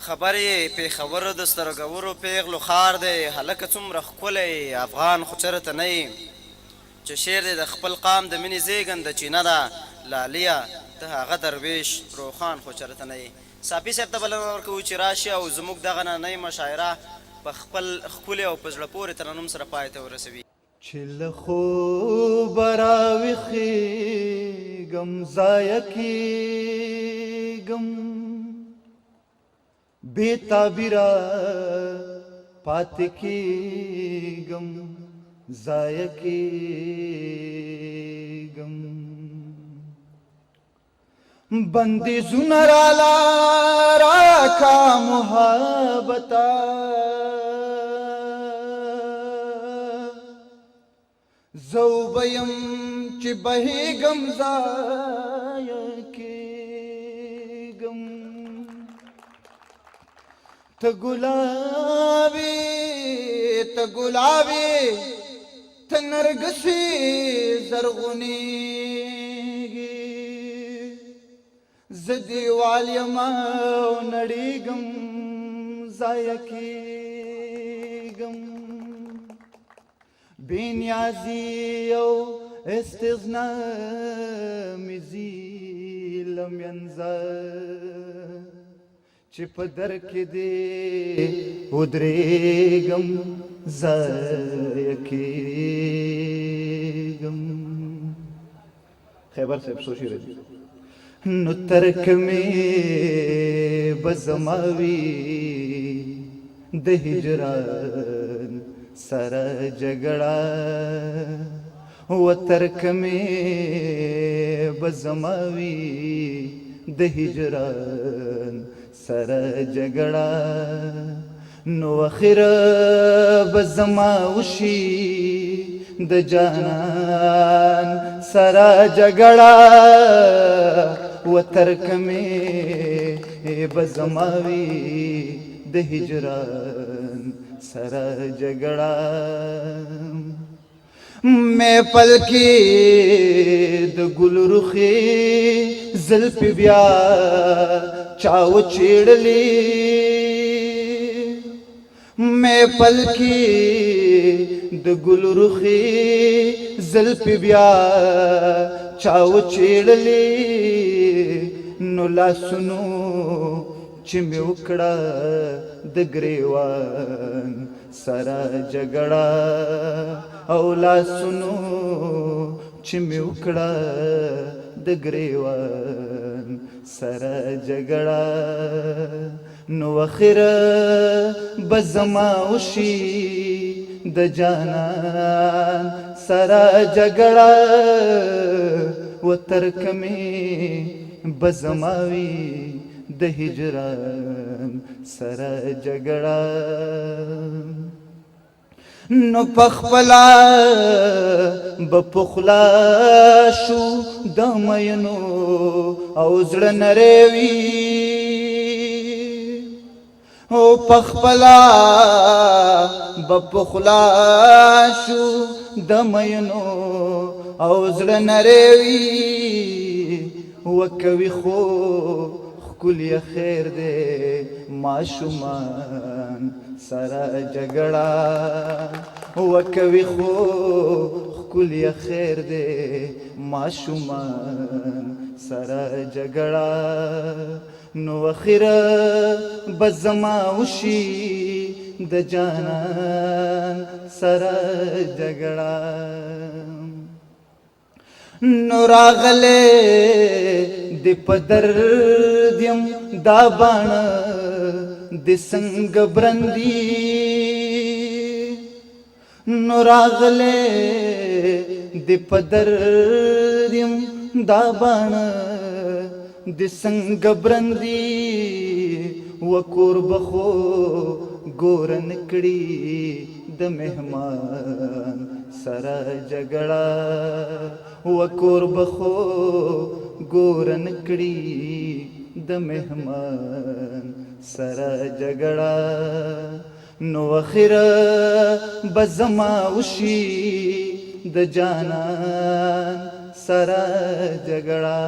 خبر یې پېښور د سترګورو پېغلو ښار دی، هلکه څومره ښکلی افغان خو چېرته نه یې چې شعر دی د خپل قام د مینې زېږنده چینه ده لالیه ته هغه درویش روښان خو چېرته نه یې. صافي صاحب ته بلنه ورکوو چې راشي او زموږ دغه نننۍ مشاعره په خپل ښکلي او په زړه پورې ترنم سره پای ته ورسوي. چې له خوبه راویښېږم ضایع کېږم بې تعبیره پاتې کېږم ضایع کېږم بندیزونه راکا محبته زه وبه یم چې بهېږم ضایع کېږم ته ګلابې ته نرګسې زرغونېږي زه دیوال یم او نړېږم ضایع کېږم بې نیازي او استغنا مې ځي له منځه چې په در کې دې ودرېږم ضایع کېږم. خیبر صاحب سوچي رہی نو ترک مې به زما وي د هجران سره جګړه و ترک مې به زما وي د هجران سره جګړه نو اخره به زما وشي د جانان سره جګړه و ترک مې به زما وي د هجران سره جګړه مې پل کې د ګل رخي زلفې بیا چاو چیړلې مې پل کې د ګل رخي زلفې بیا چاو چیړلې نو لاسونو چې مې وکړه د ګریوان سره جګړه او لاسونو چې مې وکړه د ګریوان سره جګړه نو اخره به زما وشي د جانان سره جګړه و ترک مې به زما وي د هجران سره جګړه نو پخپلا به پخلا شو د مینو او زړه نری وي او پخپلا به پخلا شو د مینو او زړه نری وي وکوي خو ښکلی خیر دی ماشومان سره جګړه وکوي خو ښکلی خیر دی ماشومان سره جګړه نو اخره به زما وشي د جانان سره جګړه نو راغلې د په درد یم دا باڼه د څنګه برندي نو راغلې د په درد یم دا باڼه د څنګه برندي و کور بخو ګور نکړي د مهمان سره جګړه و کور بخو ګور نکړي د مهمان سره جګړه نو اخره به زما وشي د جانان سره جګړه